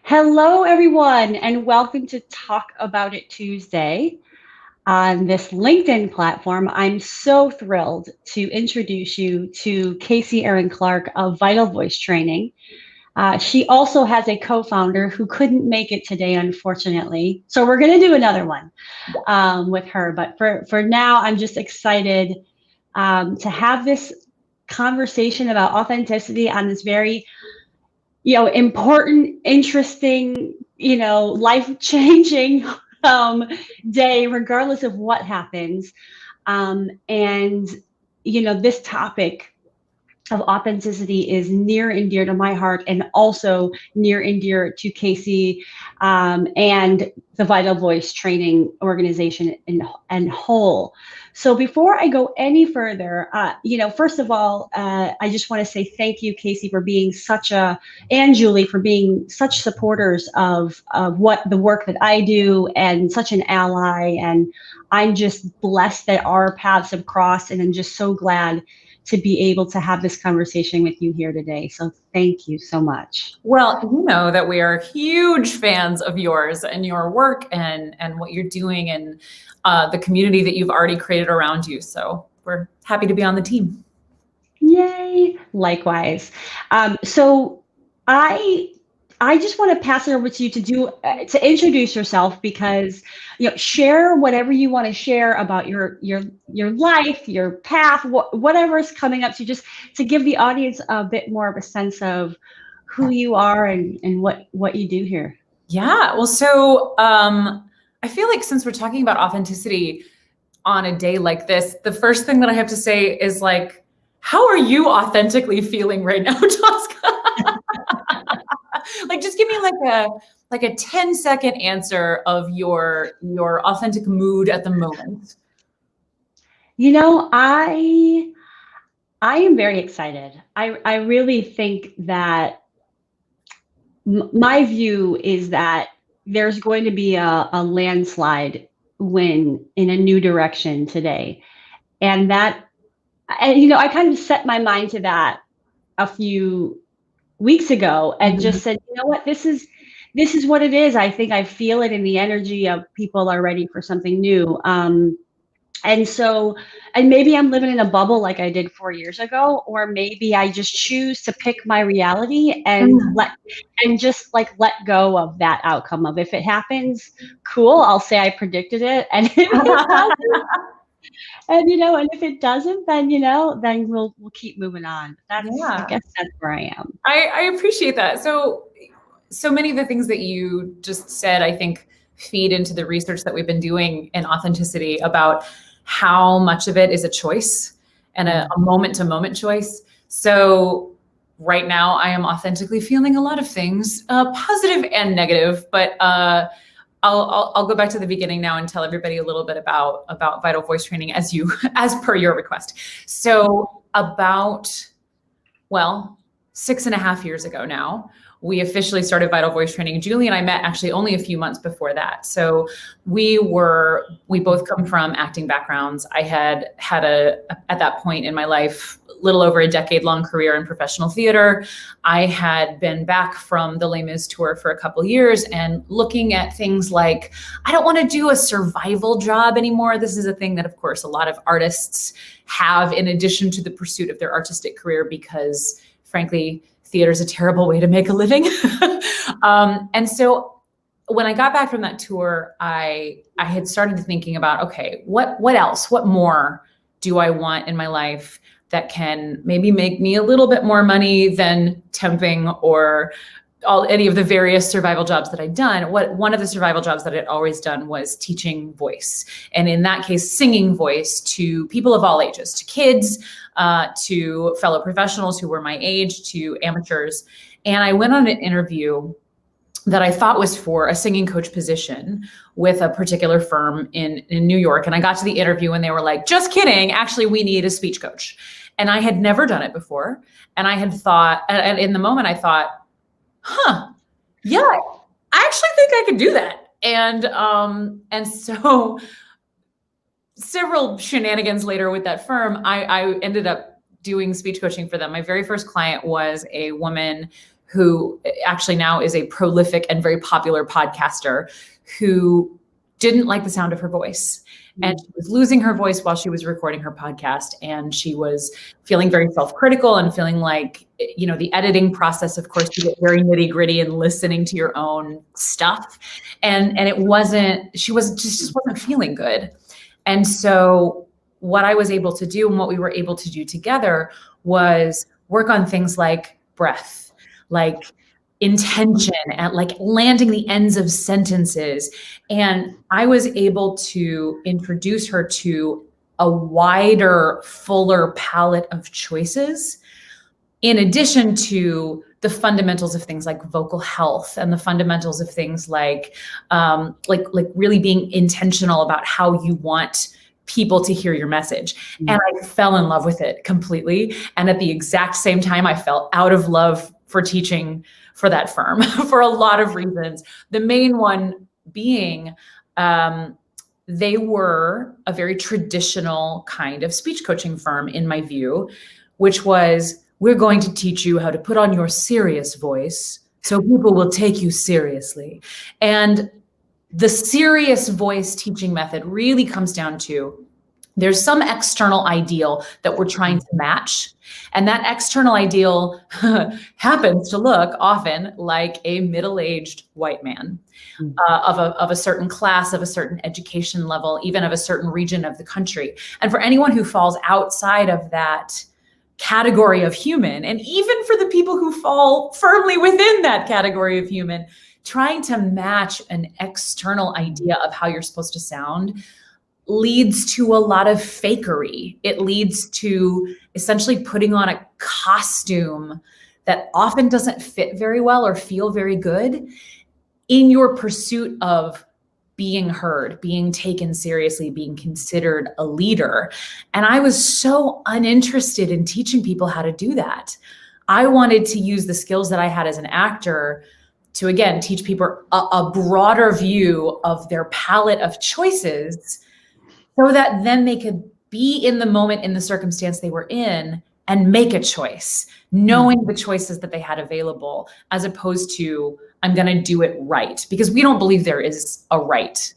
Hello, everyone, and welcome to Talk About It Tuesday on this LinkedIn platform. I'm so thrilled to introduce you to Erin Clark of Vital Voice Training. She also has a co-founder who couldn't make it today, unfortunately. So we're going to do another one with her. But for now, I'm just excited to have this conversation about authenticity on this very important, interesting, life-changing day, regardless of what happens. And, this topic of authenticity is near and dear to my heart, and also near and dear to Casey and the Vital Voice Training Organization and whole. So before I go any further, first of all, I just want to say thank you, Casey, for being and Julie for being such supporters of what the work that I do, and such an ally. And I'm just blessed that our paths have crossed, and I'm just so glad to be able to have this conversation with you here today. So thank you so much. Well, you know that we are huge fans of yours and your work and what you're doing, and the community that you've already created around you. So we're happy to be on the team. Yay. Likewise. So I just want to pass it over to you to introduce yourself, because share whatever you want to share about your life, your path, whatever is coming up, to just to give the audience a bit more of a sense of who you are and what you do here. Yeah, well, so I feel like since we're talking about authenticity on a day like this, the first thing that I have to say is, like, how are you authentically feeling right now, Tosca? Like, just give me like a 10-second answer of your authentic mood at the moment. I am very excited. I really think that my view is that there's going to be a landslide win in a new direction today. And I kind of set my mind to that a few weeks ago, and just said, you know what, this is what it is. I think I feel it in the energy of people are ready for something new. And maybe I'm living in a bubble like I did 4 years ago, or maybe I just choose to pick my reality and let go of that outcome of, if it happens, cool, I'll say I predicted it. And if it doesn't, and if it doesn't, then we'll keep moving on. I guess that's where I am. I appreciate that. So many of the things that you just said, I think, feed into the research that we've been doing in authenticity about how much of it is a choice and a moment-to-moment choice. So right now I am authentically feeling a lot of things, positive and negative, but I'll go back to the beginning now and tell everybody a little bit about Vital Voice Training as per your request. So about 6.5 years ago now, we officially started Vital Voice Training. Julie and I met actually only a few months before that. So we both come from acting backgrounds. I had at that point in my life, little over a decade-long career in professional theater. I had been back from the Les Mis tour for a couple of years and looking at things like, I don't want to do a survival job anymore. This is a thing that, of course, a lot of artists have in addition to the pursuit of their artistic career, because frankly, theater is a terrible way to make a living. And so when I got back from that tour, I had started thinking about, okay, what else? What more do I want in my life that can maybe make me a little bit more money than temping or any of the various survival jobs that I'd done? One of the survival jobs that I'd always done was teaching voice. And in that case, singing voice to people of all ages, to kids, to fellow professionals who were my age, to amateurs. And I went on an interview that I thought was for a singing coach position with a particular firm in New York. And I got to the interview and they were like, just kidding, actually, we need a speech coach. And I had never done it before. And I had thought, and in the moment I thought, yeah, I actually think I could do that. And so several shenanigans later with that firm, I ended up doing speech coaching for them. My very first client was a woman who actually now is a prolific and very popular podcaster, who didn't like the sound of her voice. And she was losing her voice while she was recording her podcast. And she was feeling very self-critical and feeling like, you know, the editing process, of course, you get very nitty gritty and listening to your own stuff. And it wasn't, she was just wasn't feeling good. And so what I was able to do and what we were able to do together was work on things like breath, like intention, and like landing the ends of sentences. And I was able to introduce her to a wider, fuller palette of choices, in addition to the fundamentals of things like vocal health and the fundamentals of things like really being intentional about how you want people to hear your message. Mm-hmm. And I fell in love with it completely. And at the exact same time, I fell out of love for teaching for that firm for a lot of reasons. The main one being, they were a very traditional kind of speech coaching firm, in my view, which was, we're going to teach you how to put on your serious voice so people will take you seriously. And the serious voice teaching method really comes down to, there's some external ideal that we're trying to match. And that external ideal happens to look often like a middle-aged white man of a certain class, of a certain education level, even of a certain region of the country. And for anyone who falls outside of that category of human, and even for the people who fall firmly within that category of human, trying to match an external idea of how you're supposed to sound leads to a lot of fakery. It leads to essentially putting on a costume that often doesn't fit very well or feel very good in your pursuit of being heard, being taken seriously, being considered a leader. And I was so uninterested in teaching people how to do that. I wanted to use the skills that I had as an actor to, again, teach people a broader view of their palette of choices, so that then they could be in the moment, in the circumstance they were in, and make a choice, knowing the choices that they had available, as opposed to, I'm going to do it right, because we don't believe there is a right.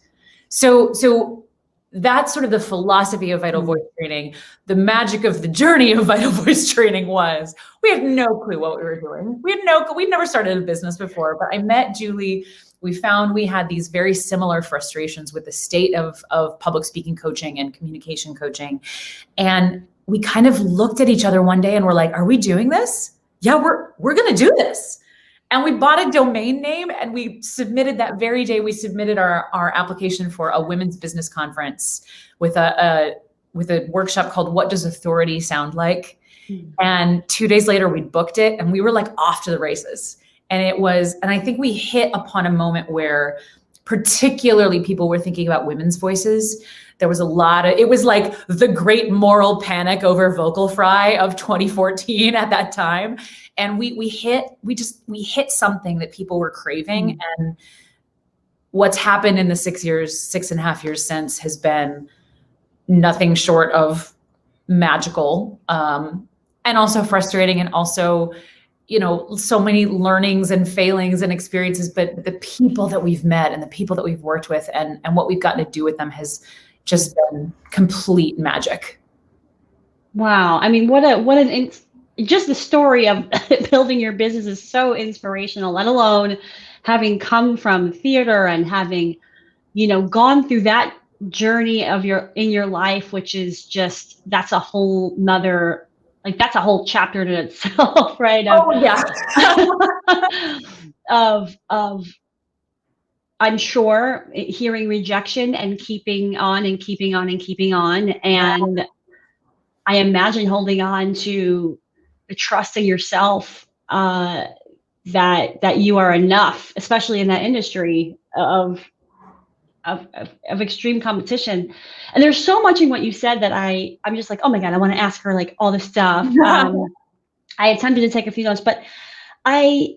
So that's sort of the philosophy of Vital Voice training. The magic of the journey of Vital Voice training was, we had no clue what we were doing. We'd never started a business before, but I met Julie. We found we had these very similar frustrations with the state of public speaking coaching and communication coaching. And we kind of looked at each other one day and we're like, are we doing this? Yeah, we're going to do this. And we bought a domain name, and we submitted that very day. We submitted our application for a women's business conference with a workshop called What Does Authority Sound Like? And 2 days later we booked it, and we were like off to the races. And I think we hit upon a moment where particularly people were thinking about women's voices. There was it was like the great moral panic over vocal fry of 2014 at that time. And we hit something that people were craving. And what's happened in the 6.5 years since has been nothing short of magical, and also frustrating, and also, you know, so many learnings and failings and experiences, but the people that we've met and the people that we've worked with and what we've gotten to do with them has just been complete magic. Wow. I mean, just the story of building your business is so inspirational, let alone having come from theater and having, you know, gone through that journey in your life, which is just, that's a whole chapter in itself, right? Of I'm sure hearing rejection and keeping on and keeping on and keeping on. And I imagine holding on to the trust in yourself, that you are enough, especially in that industry of extreme competition. And there's so much in what you said that I'm just like, oh my God, I want to ask her like all this stuff. I attempted to take a few notes, but I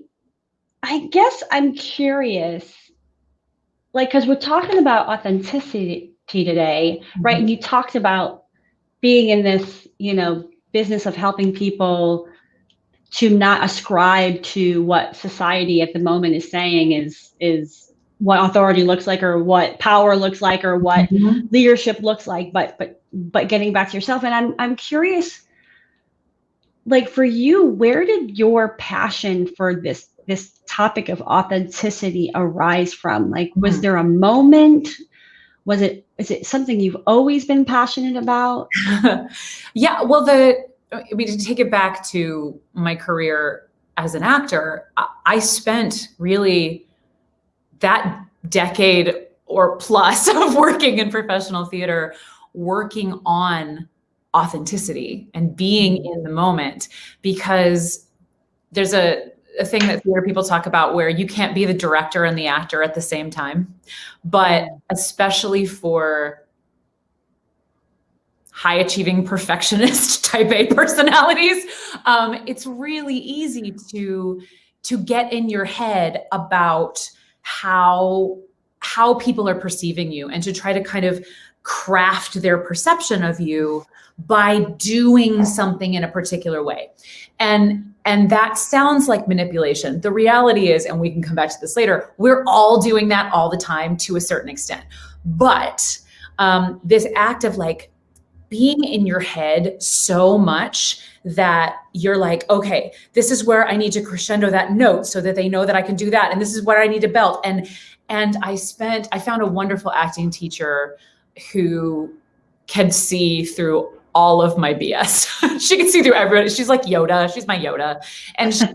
guess I'm curious, like, because we're talking about authenticity today, right? And you talked about being in this, you know, business of helping people to not ascribe to what society at the moment is saying is what authority looks like, or what power looks like, or what leadership looks like, but getting back to yourself. And I'm curious, like for you, where did your passion for this topic of authenticity arise from? Like, was there a moment? Is it something you've always been passionate about? Yeah, well, to take it back to my career as an actor, I spent really that decade or plus of working in professional theater, working on authenticity and being in the moment, because there's a thing that theater people talk about where you can't be the director and the actor at the same time. But especially for high achieving perfectionist type A personalities, it's really easy to get in your head about how people are perceiving you, and to try to kind of craft their perception of you by doing something in a particular way. And that sounds like manipulation. The reality is, and we can come back to this later, we're all doing that all the time to a certain extent. But this act of like being in your head so much that you're like, okay, this is where I need to crescendo that note so that they know that I can do that. And this is where I need to belt. And I found a wonderful acting teacher who can see through all of my BS. She can see through everybody. She's like Yoda. She's my Yoda. And she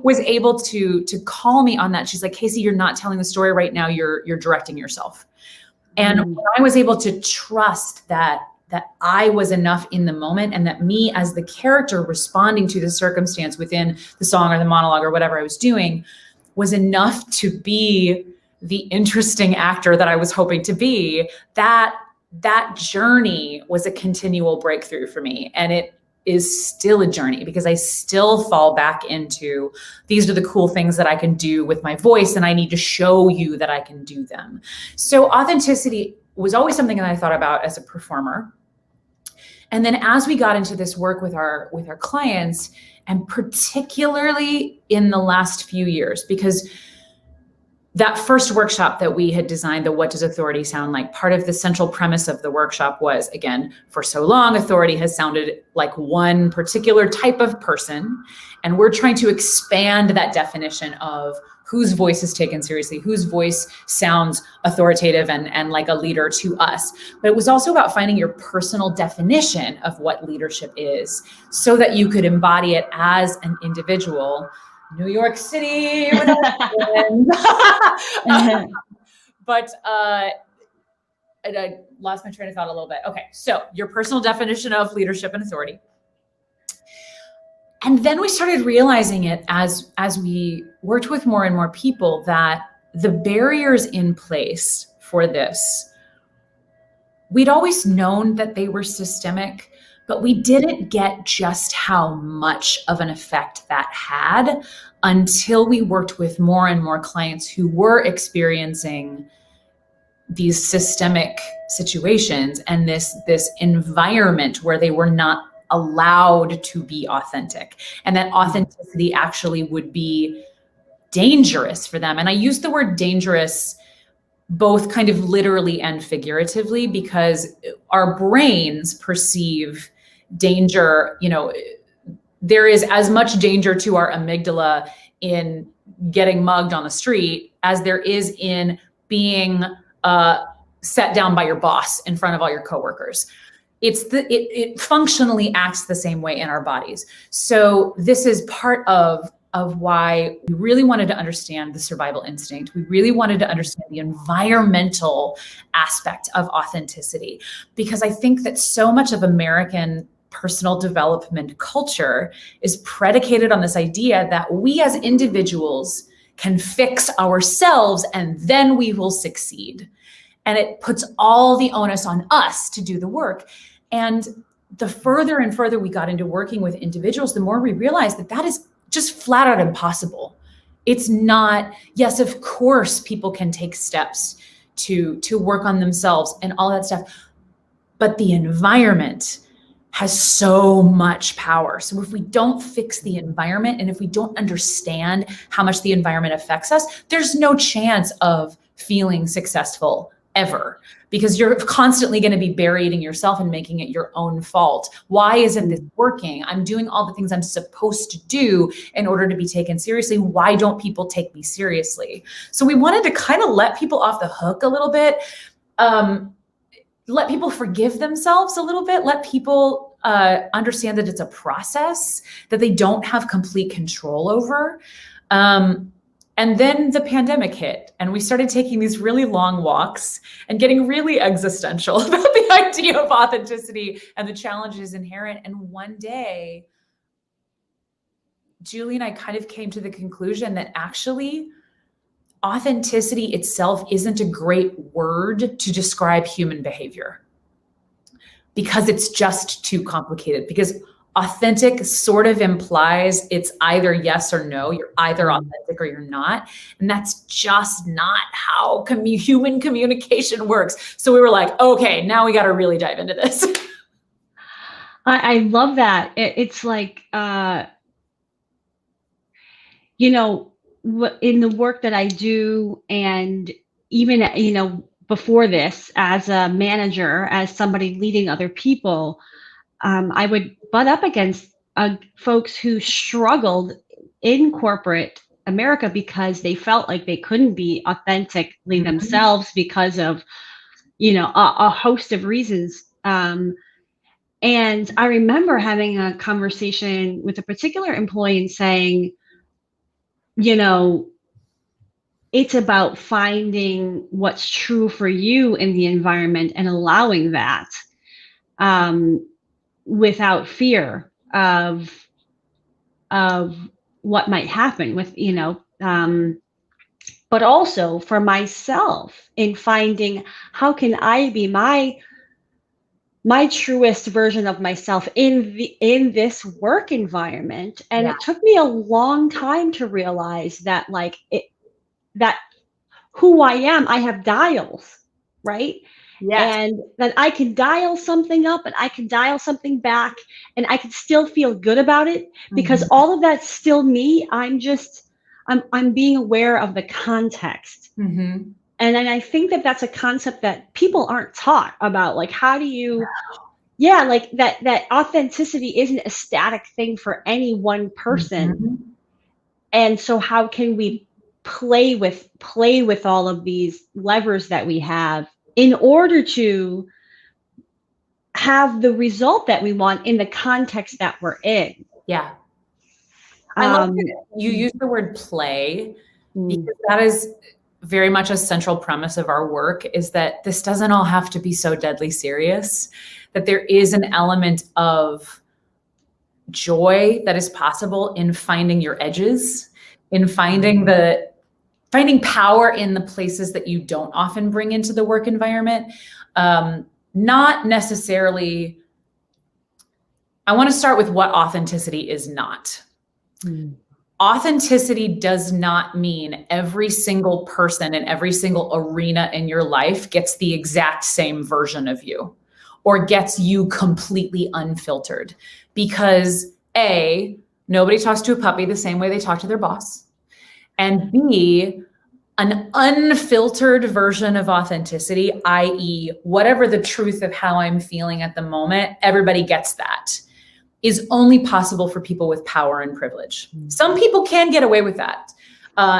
was able to call me on that. She's like, Casey, you're not telling the story right now. You're directing yourself. And when I was able to trust that I was enough in the moment, and that me as the character responding to the circumstance within the song or the monologue or whatever I was doing was enough to be the interesting actor that I was hoping to be, that journey was a continual breakthrough for me. And it is still a journey, because I still fall back into, these are the cool things that I can do with my voice, and I need to show you that I can do them. So authenticity was always something that I thought about as a performer. And then as we got into this work with our clients, and particularly in the last few years, because that first workshop that we had designed, the What Does Authority Sound Like? Part of the central premise of the workshop was, again, for so long, authority has sounded like one particular type of person. And we're trying to expand that definition of whose voice is taken seriously, whose voice sounds authoritative and like a leader to us. But it was also about finding your personal definition of what leadership is, so that you could embody it as an individual. New York City. But I lost my train of thought a little bit. Okay, so your personal definition of leadership and authority. And then we started realizing it as we worked with more and more people, that the barriers in place for this, we'd always known that they were systemic, but we didn't get just how much of an effect that had until we worked with more and more clients who were experiencing these systemic situations and this environment where they were not allowed to be authentic, and that authenticity actually would be dangerous for them. And I use the word dangerous both kind of literally and figuratively, because our brains perceive danger, there is as much danger to our amygdala in getting mugged on the street as there is in being set down by your boss in front of all your coworkers. It functionally acts the same way in our bodies. So this is part of why we really wanted to understand the survival instinct. We really wanted to understand the environmental aspect of authenticity, because I think that so much of American personal development culture is predicated on this idea that we as individuals can fix ourselves and then we will succeed. And it puts all the onus on us to do the work. And the further and further we got into working with individuals, the more we realized that is just flat out impossible. It's not, yes, of course, people can take steps to work on themselves and all that stuff, but the environment has so much power. So if we don't fix the environment, and if we don't understand how much the environment affects us, there's no chance of feeling successful ever, because you're constantly going to be burying yourself and making it your own fault. Why isn't this working? I'm doing all the things I'm supposed to do in order to be taken seriously. Why don't people take me seriously? So we wanted to kind of let people off the hook a little bit, let people forgive themselves a little bit, let people understand that it's a process that they don't have complete control over. And then the pandemic hit, and we started taking these really long walks and getting really existential about the idea of authenticity and the challenges inherent. And one day, Julie and I kind of came to the conclusion that actually authenticity itself isn't a great word to describe human behavior, because it's just too complicated. Because authentic sort of implies it's either yes or no. You're either authentic or you're not. And that's just not how human communication works. So we were like, okay, now we got to really dive into this. I love that. It's like, you know, in the work that I do, and even, you know, before this, as a manager, as somebody leading other people, I would butt up against folks who struggled in corporate America because they felt like they couldn't be authentically themselves because of, you know, a host of reasons. And I remember having a conversation with a particular employee and saying, you know, it's about finding what's true for you in the environment and allowing that, without fear of what might happen with, you know, but also for myself in finding how can I be my truest version of myself in this work environment. And it took me a long time to realize that, like, that who I am, I have dials, right? Yes. And that I can dial something up and I can dial something back, and I can still feel good about it, because all of that's still me. I'm being aware of the context. And then I think that that's a concept that people aren't taught about. Like, how do you, like that authenticity isn't a static thing for any one person. And so how can we play with all of these levers that we have in order to have the result that we want in the context that we're in? Yeah. I love that you use the word play, because that is very much a central premise of our work, is that this doesn't all have to be so deadly serious, that there is an element of joy that is possible in finding your edges, in finding power in the places that you don't often bring into the work environment. Not necessarily, I want to start with what authenticity is not. Authenticity does not mean every single person in every single arena in your life gets the exact same version of you, or gets you completely unfiltered. Because A, nobody talks to a puppy the same way they talk to their boss. And B, an unfiltered version of authenticity, i.e., whatever the truth of how I'm feeling at the moment, everybody gets that, is only possible for people with power and privilege. Some people can get away with that.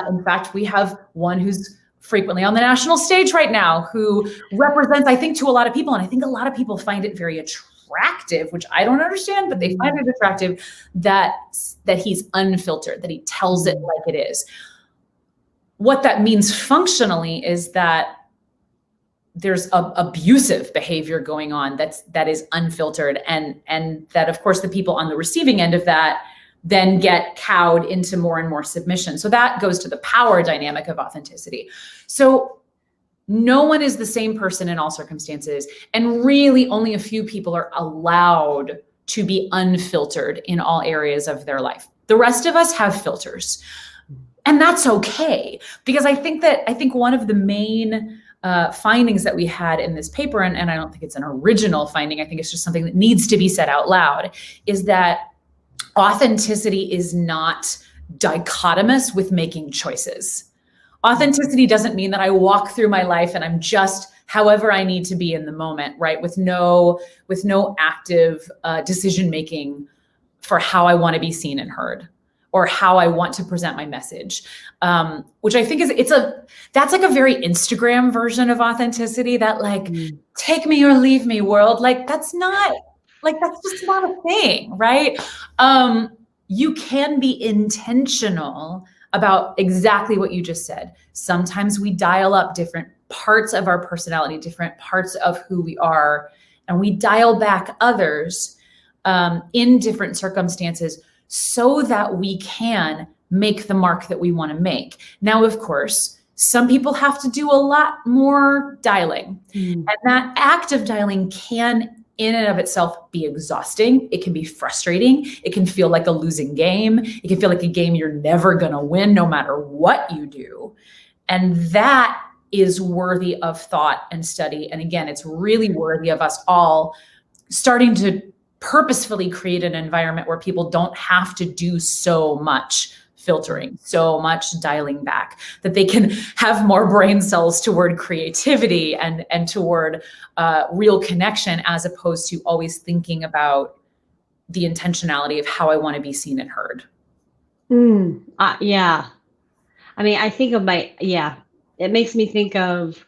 In fact, we have one who's frequently on the national stage right now who represents, I think, to a lot of people, and I think a lot of people find it very attractive, which I don't understand, but they find it attractive that he's unfiltered, that he tells it like it is. What that means functionally is that there's abusive behavior going on that is unfiltered, and that, of course, the people on the receiving end of that then get cowed into more and more submission. So that goes to the power dynamic of authenticity. So no one is the same person in all circumstances, and really only a few people are allowed to be unfiltered in all areas of their life. The rest of us have filters, and that's okay, because I think one of the main findings that we had in this paper, and I don't think it's an original finding, I think it's just something that needs to be said out loud, is that authenticity is not dichotomous with making choices. Authenticity doesn't mean that I walk through my life and I'm just however I need to be in the moment, right? With no active decision-making for how I want to be seen and heard, or how I want to present my message, which I think that's like a very Instagram version of authenticity, that like, take me or leave me world. Like, that's just not a thing, right? You can be intentional about exactly what you just said. Sometimes we dial up different parts of our personality, different parts of who we are, and we dial back others in different circumstances so that we can make the mark that we want to make. Now, of course, some people have to do a lot more dialing, and that act of dialing can in and of itself be exhausting. It can be frustrating. It can feel like a losing game. It can feel like a game you're never going to win no matter what you do. And that is worthy of thought and study. And again, it's really worthy of us all starting to purposefully create an environment where people don't have to do so much filtering, so much dialing back, that they can have more brain cells toward creativity and toward real connection, as opposed to always thinking about the intentionality of how I want to be seen and heard. Yeah. I mean, I think of it makes me think of,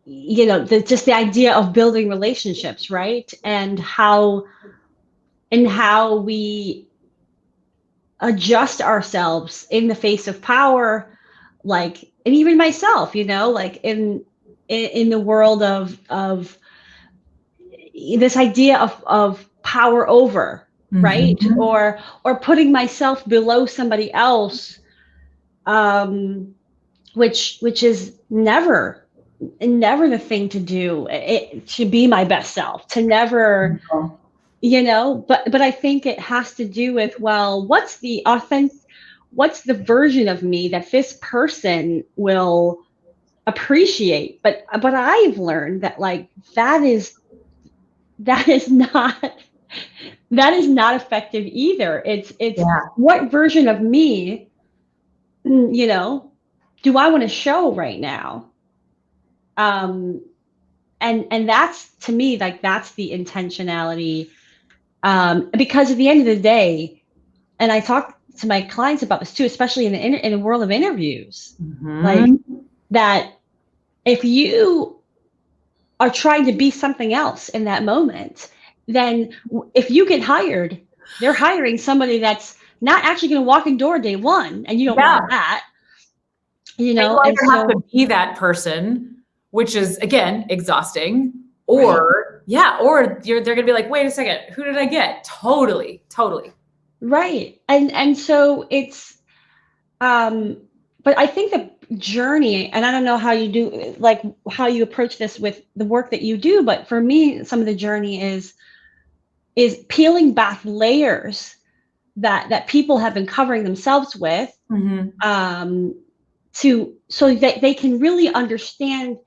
just the idea of building relationships, right? And how we adjust ourselves in the face of power, like, and even myself, like in the world of this idea of power over, right? Or putting myself below somebody else, which is never the thing to do. To be my best self, to never, but I think it has to do with, well, what's the version of me that this person will appreciate? But I've learned that, like, that is not effective either. It's what version of me, do I want to show right now? And that's, to me, like, that's the intentionality. Because at the end of the day, and I talk to my clients about this too, especially in the world of interviews, like, that if you are trying to be something else in that moment, then if you get hired, they're hiring somebody that's not actually going to walk in door day one, and you don't want that, You either have to be that person, which is, again, exhausting, or they're going to be like, wait a second, who did I get? Totally. Right. And so it's, but I think the journey, and I don't know how you do, like, how you approach this with the work that you do, but for me, some of the journey is peeling back layers that people have been covering themselves with, so that they can really understand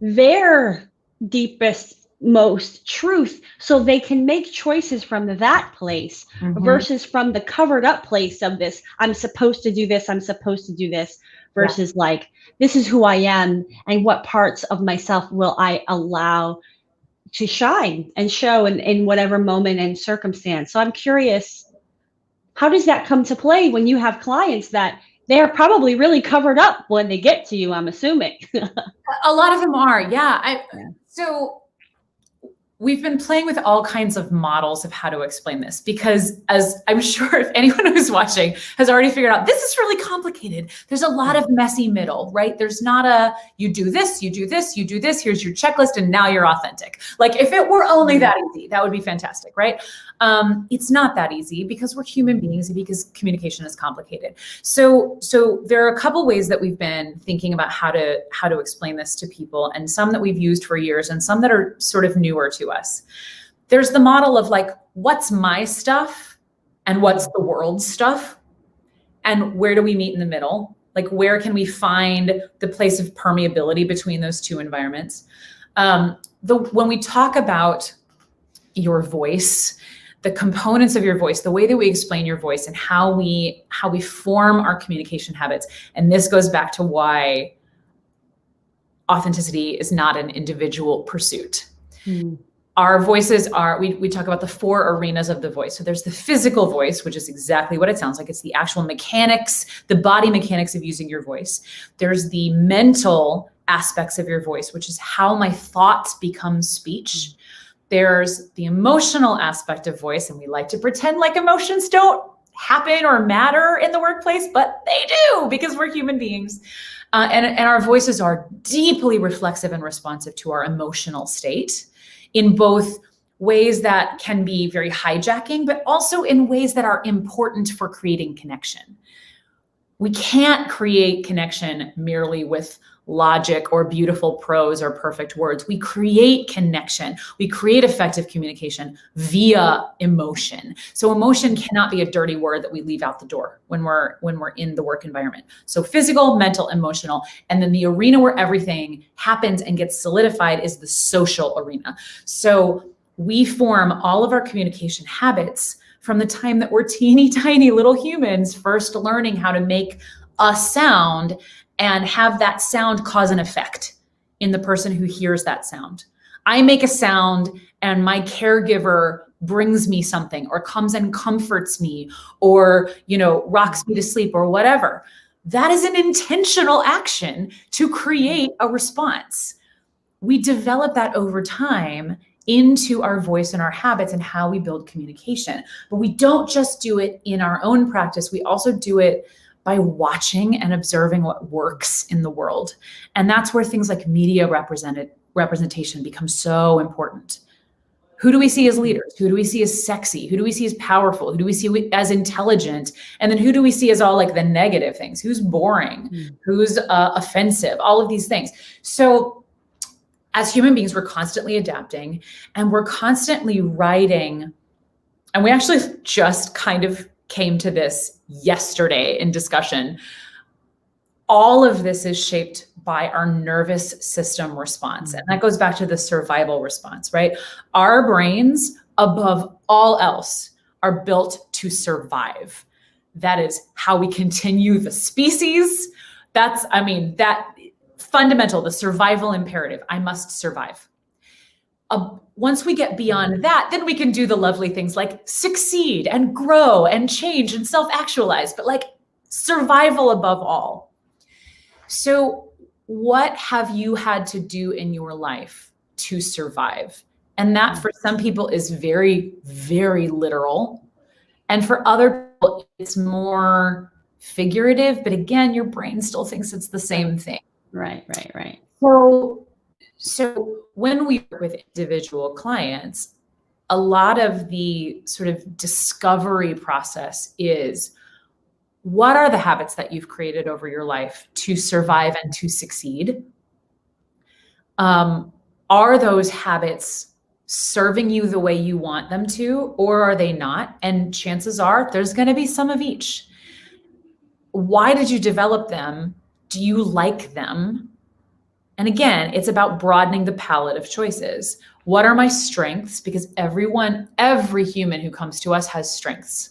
their deepest, most truth, so they can make choices from that place, versus from the covered up place of this, I'm supposed to do this, versus like, this is who I am, and what parts of myself will I allow to shine and show in whatever moment and circumstance. So I'm curious, how does that come to play when you have clients that they're probably really covered up when they get to you, I'm assuming? A lot of them are, So we've been playing with all kinds of models of how to explain this, because, as I'm sure if anyone who's watching has already figured out, this is really complicated. There's a lot of messy middle, right? There's not you do this, you do this, you do this, here's your checklist, and now you're authentic. Like, if it were only that easy, that would be fantastic, right? It's not that easy, because we're human beings and because communication is complicated. So there are a couple ways that we've been thinking about how to explain this to people, and some that we've used for years and some that are sort of newer to us. There's the model of, like, what's my stuff and what's the world's stuff, and where do we meet in the middle? Like, where can we find the place of permeability between those two environments? When we talk about your voice, the components of your voice, the way that we explain your voice, and how we form our communication habits, and this goes back to why authenticity is not an individual pursuit. Our voices are, we talk about the 4 arenas of the voice. So there's the physical voice, which is exactly what it sounds like. It's the actual mechanics, the body mechanics of using your voice. There's the mental aspects of your voice, which is how my thoughts become speech. There's the emotional aspect of voice, and we like to pretend like emotions don't happen or matter in the workplace, but they do, because we're human beings. And our voices are deeply reflexive and responsive to our emotional state, in both ways that can be very hijacking, but also in ways that are important for creating connection. We can't create connection merely with logic or beautiful prose or perfect words. We create connection. We create effective communication via emotion. So emotion cannot be a dirty word that we leave out the door when we're in the work environment. So physical, mental, emotional, and then the arena where everything happens and gets solidified is the social arena. So we form all of our communication habits from the time that we're teeny tiny little humans, first learning how to make a sound and have that sound cause an effect in the person who hears that sound. I make a sound and my caregiver brings me something, or comes and comforts me, or, rocks me to sleep, or whatever. That is an intentional action to create a response. We develop that over time into our voice and our habits and how we build communication. But we don't just do it in our own practice. We also do it by watching and observing what works in the world. And that's where things like media representation become so important. Who do we see as leaders? Who do we see as sexy? Who do we see as powerful? Who do we see as intelligent? And then who do we see as all like the negative things? Who's boring? Who's offensive? All of these things. So as human beings, we're constantly adapting, and we're constantly writing. And we actually just kind of came to this yesterday in discussion. All of this is shaped by our nervous system response. And that goes back to the survival response, right? Our brains, above all else, are built to survive. That is how we continue the species. That fundamental, the survival imperative. I must survive. Once we get beyond that, then we can do the lovely things like succeed and grow and change and self-actualize, but like survival above all. So what have you had to do in your life to survive? And that for some people is very, very literal. And for other people, it's more figurative, but again, your brain still thinks it's the same thing. Right. So when we work with individual clients, a lot of the sort of discovery process is, what are the habits that you've created over your life to survive and to succeed? Are those habits serving you the way you want them to, or are they not? And chances are there's going to be some of each. Why did you develop them? Do you like them? And again, it's about broadening the palette of choices. What are my strengths? Because every human who comes to us has strengths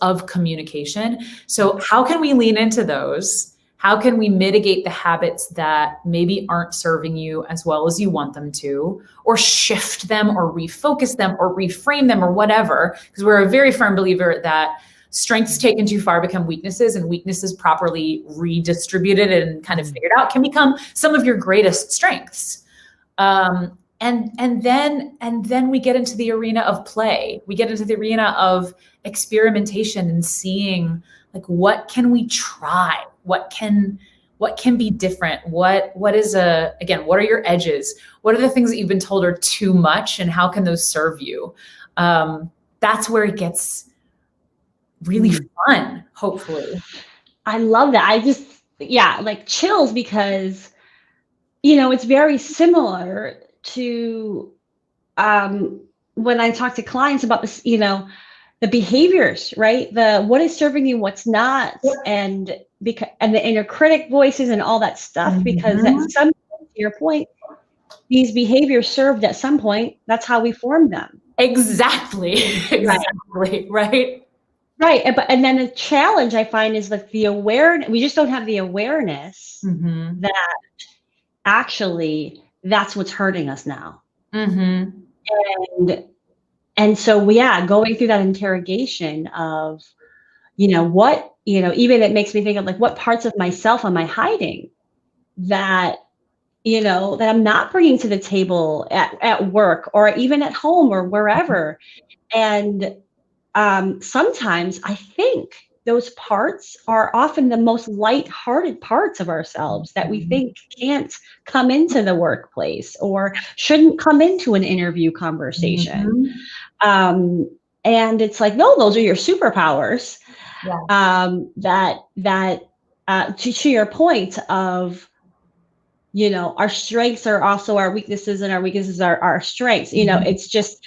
of communication. So how can we lean into those? How can we mitigate the habits that maybe aren't serving you as well as you want them to, or shift them, or refocus them, or reframe them, or whatever? Because we're a very firm believer that strengths taken too far become weaknesses, and weaknesses properly redistributed and kind of figured out can become some of your greatest strengths. And then we get into the arena of play. We get into the arena of experimentation and seeing, like, what can we try? What can be different? What are your edges? What are the things that you've been told are too much, and how can those serve you? That's where it gets really fun, hopefully. I love that. Like chills, because, it's very similar to when I talk to clients about this, the behaviors, right? The what is serving you, what's not, Yep. and the inner critic voices and all that stuff. Because at some point, to your point, these behaviors served at some point. That's how we formed them. Exactly. Exactly. Right. Right. And then the challenge I find is like the awareness. We just don't have the awareness that actually that's what's hurting us now. And so, yeah, going through that interrogation of, what, even it makes me think of like, what parts of myself am I hiding that, that I'm not bringing to the table at work or even at home or wherever. And sometimes I think those parts are often the most light-hearted parts of ourselves that we think can't come into the workplace or shouldn't come into an interview conversation. And it's like, no, those are your superpowers. That to your point of, our strengths are also our weaknesses and our weaknesses are our strengths. It's just,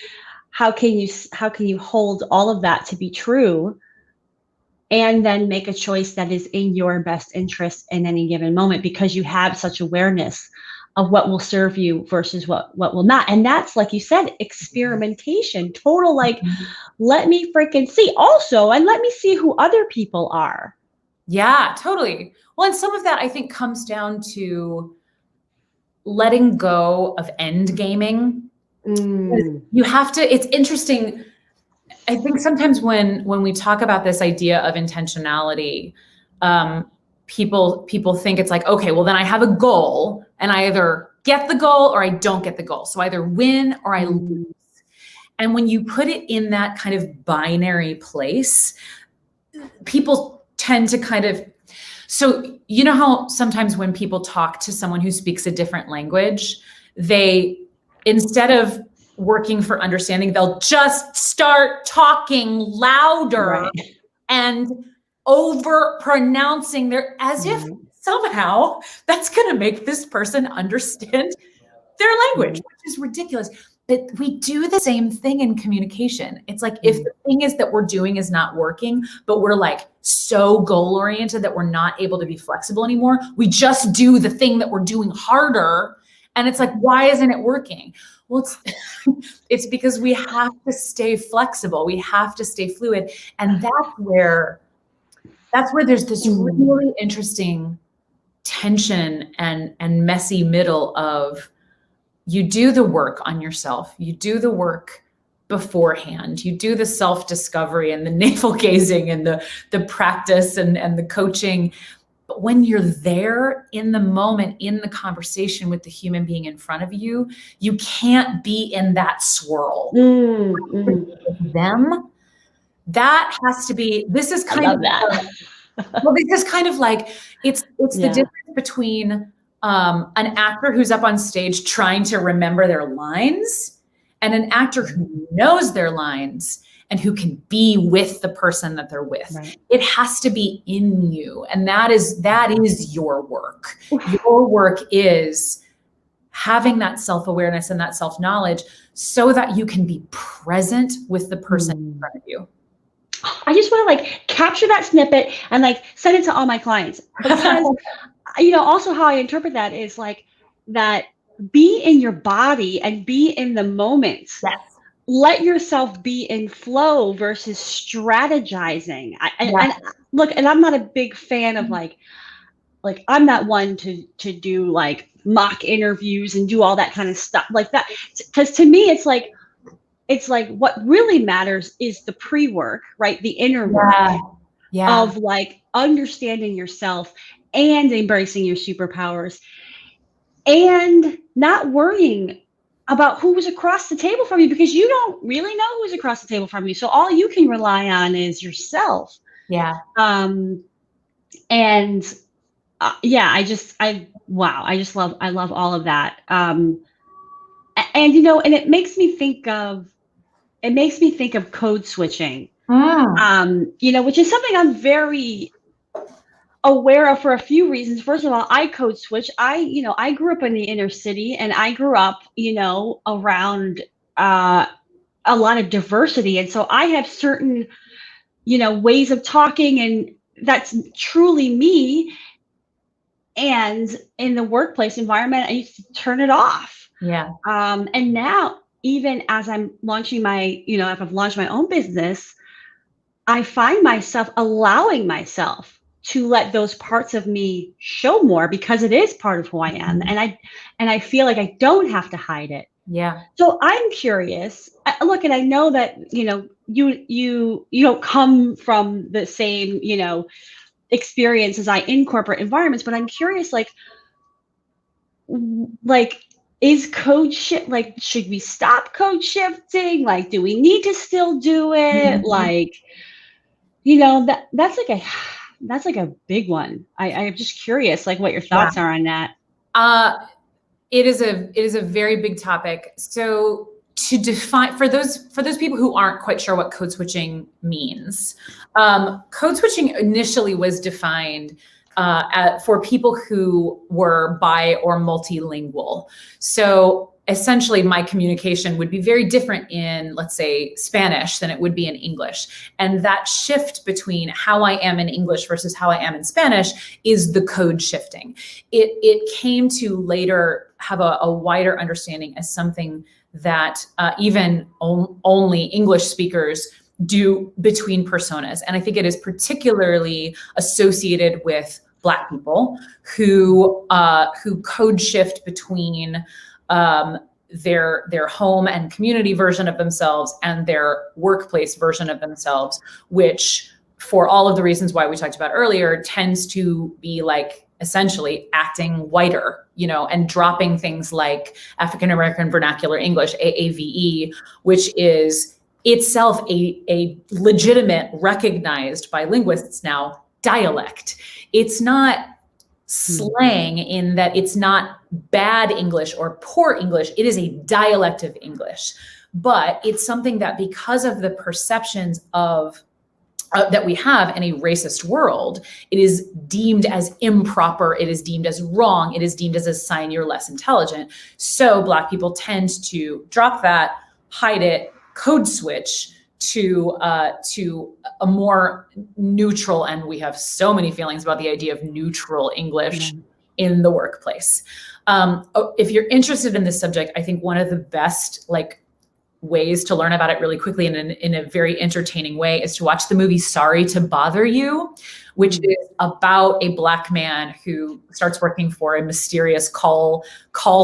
how can you hold all of that to be true and then make a choice that is in your best interest in any given moment, because you have such awareness of what will serve you versus what will not. And that's, like you said, experimentation, total, like, let me freaking see also, and let me see who other people are. Yeah, totally. Well, and some of that I think comes down to letting go of end gaming. You have to, it's interesting. I think sometimes when we talk about this idea of intentionality, people think it's like, okay, well then I have a goal and I either get the goal or I don't get the goal. So I either win or I lose. And when you put it in that kind of binary place, people tend to kind of, so you know how sometimes when people talk to someone who speaks a different language, they, instead of working for understanding, they'll just start talking louder and over pronouncing their, as if somehow that's going to make this person understand their language, which is ridiculous. But we do the same thing in communication. It's like, if the thing is that we're doing is not working, but we're like so goal oriented that we're not able to be flexible anymore, we just do the thing that we're doing harder. And it's like, why isn't it working? Well, it's because we have to stay flexible. We have to stay fluid. And that's where there's this really interesting tension and messy middle of, you do the work on yourself. You do the work beforehand. You do the self-discovery and the navel gazing and the practice and the coaching. But when you're there in the moment, in the conversation with the human being in front of you, you can't be in that swirl. Them, that has to be, this is kind of that. Well, this is kind of like, it's the difference between an actor who's up on stage trying to remember their lines and an actor who knows their lines and who can be with the person that they're with. It has to be in you. And that is your work. Your work is having that self-awareness and that self-knowledge so that you can be present with the person in front of you. I just want to like capture that snippet and like send it to all my clients, because also how I interpret that is like that, be in your body and be in the moment. Yes. Let yourself be in flow versus strategizing. And look, and I'm not a big fan of like I'm not one to do like mock interviews and do all that kind of stuff like that. Because to me, it's like what really matters is the pre-work, right? The inner work of like understanding yourself and embracing your superpowers and not worrying about who's across the table from you, because you don't really know who's across the table from you. So all you can rely on is yourself. Yeah. I love all of that. And it makes me think of code switching, which is something I'm very aware of for a few reasons. First of all, I code switch. I grew up in the inner city, and I grew up, around a lot of diversity. And so I have certain, ways of talking, and that's truly me. And in the workplace environment, I used to turn it off. Yeah. And now, even as I'm launching if I've launched my own business, I find myself allowing myself to let those parts of me show more, because it is part of who I am. And I feel like I don't have to hide it. Yeah. So I'm curious. Look, and I know that, you don't come from the same, experience as I in corporate environments, but I'm curious, like is code shift, like, should we stop code shifting? Like, do we need to still do it? Like, that's like a big one. I'm just curious, like, what your thoughts are on that. It is a very big topic. So to define, for those people who aren't quite sure what code switching means, code switching initially was defined for people who were bi or multilingual. So essentially, my communication would be very different in, let's say, Spanish than it would be in English. And that shift between how I am in English versus how I am in Spanish is the code shifting. It came to later have a wider understanding as something that even only English speakers do between personas. And I think it is particularly associated with Black people who code shift between their home and community version of themselves and their workplace version of themselves, which, for all of the reasons why we talked about earlier, tends to be like essentially acting whiter, and dropping things like African American Vernacular English, AAVE, which is itself a legitimate, recognized by linguists now, dialect. It's not slang in that it's not bad English or poor English. It is a dialect of English, but it's something that, because of the perceptions of that we have in a racist world, it is deemed as improper. It is deemed as wrong. It is deemed as a sign you're less intelligent. So Black people tend to drop that, hide it, code switch to a more neutral, and we have so many feelings about the idea of neutral English in the workplace. If you're interested in this subject, I think one of the best ways to learn about it really quickly and in a very entertaining way is to watch the movie Sorry to Bother You, which is about a Black man who starts working for a mysterious call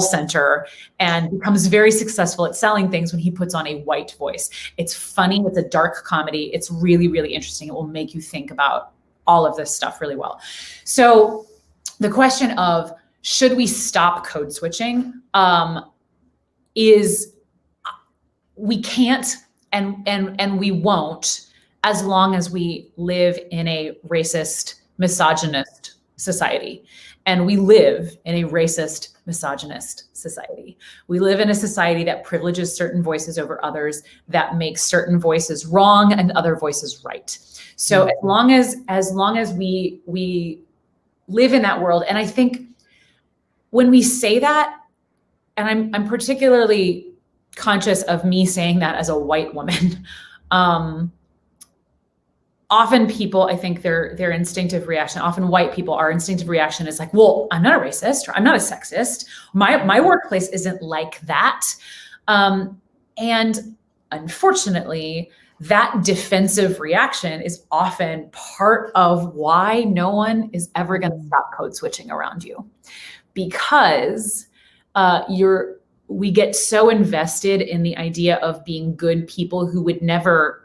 center and becomes very successful at selling things when he puts on a white voice. It's funny. It's a dark comedy. It's really, really interesting. It will make you think about all of this stuff really well. So the question of, should we stop code switching, is we can't and we won't, as long as we live in a racist, misogynist society. And we live in a racist, misogynist society. We live in a society that privileges certain voices over others, that makes certain voices wrong and other voices right. So as long as we live in that world, and I think when we say that, and I'm particularly conscious of me saying that as a white woman, often people, I think their instinctive reaction, often white people, our instinctive reaction is like, well, I'm not a racist, or I'm not a sexist. My workplace isn't like that. And unfortunately, that defensive reaction is often part of why no one is ever going to stop code switching around you, because we get so invested in the idea of being good people who would never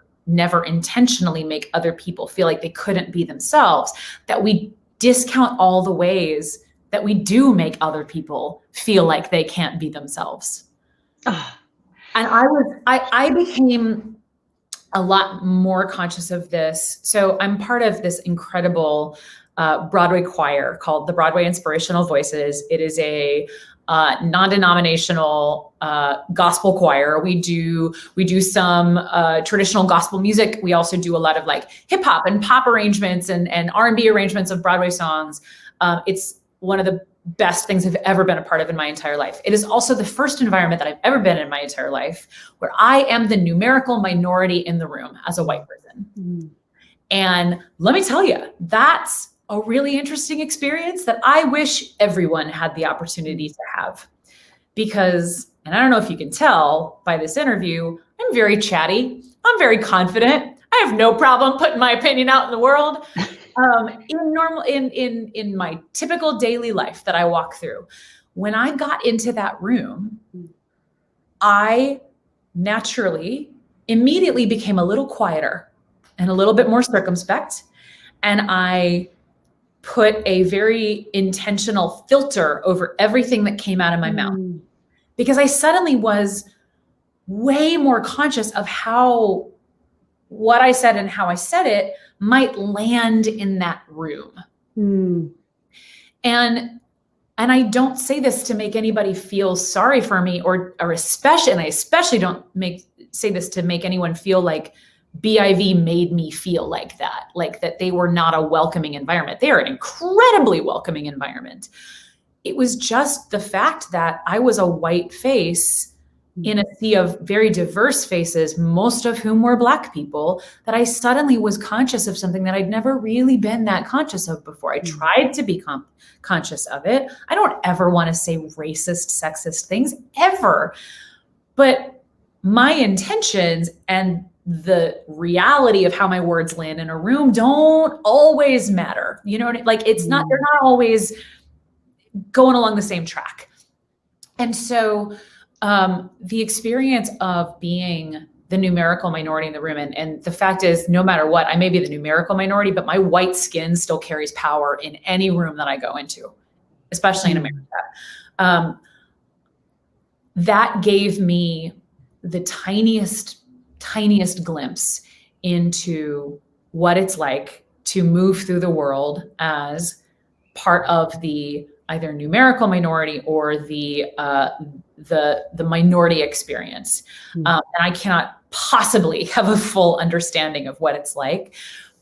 intentionally make other people feel like they couldn't be themselves, that we discount all the ways that we do make other people feel like they can't be themselves. And I became a lot more conscious of this. So I'm part of this incredible Broadway choir called the Broadway Inspirational Voices. It is a non-denominational gospel choir. We do some traditional gospel music. We also do a lot of hip hop and pop arrangements and R&B arrangements of Broadway songs. It's one of the best things I've ever been a part of in my entire life. It is also the first environment that I've ever been in my entire life where I am the numerical minority in the room as a white person. Mm. And let me tell you, that's a really interesting experience that I wish everyone had the opportunity to have. Because, and I don't know if you can tell by this interview, I'm very chatty. I'm very confident. I have no problem putting my opinion out in the world. In my typical daily life that I walk through, when I got into that room, I naturally immediately became a little quieter and a little bit more circumspect. And I put a very intentional filter over everything that came out of my mouth, because I suddenly was way more conscious of how what I said and how I said it might land in that room. And I don't say this to make anybody feel sorry for me, or especially, and I especially don't say this to make anyone feel like BIV made me feel like that they were not a welcoming environment. They are an incredibly welcoming environment. It was just the fact that I was a white face in a sea of very diverse faces, most of whom were Black people, that I suddenly was conscious of something that I'd never really been that conscious of before. I tried to be conscious of it. I don't ever want to say racist, sexist things, ever. But my intentions and the reality of how my words land in a room don't always matter. You know what I mean? Like, it's not, they're not always going along the same track. And so the experience of being the numerical minority in the room, and the fact is, no matter what, I may be the numerical minority, but my white skin still carries power in any room that I go into, especially in America. That gave me the tiniest glimpse into what it's like to move through the world as part of the either numerical minority or the minority experience. And I cannot possibly have a full understanding of what it's like,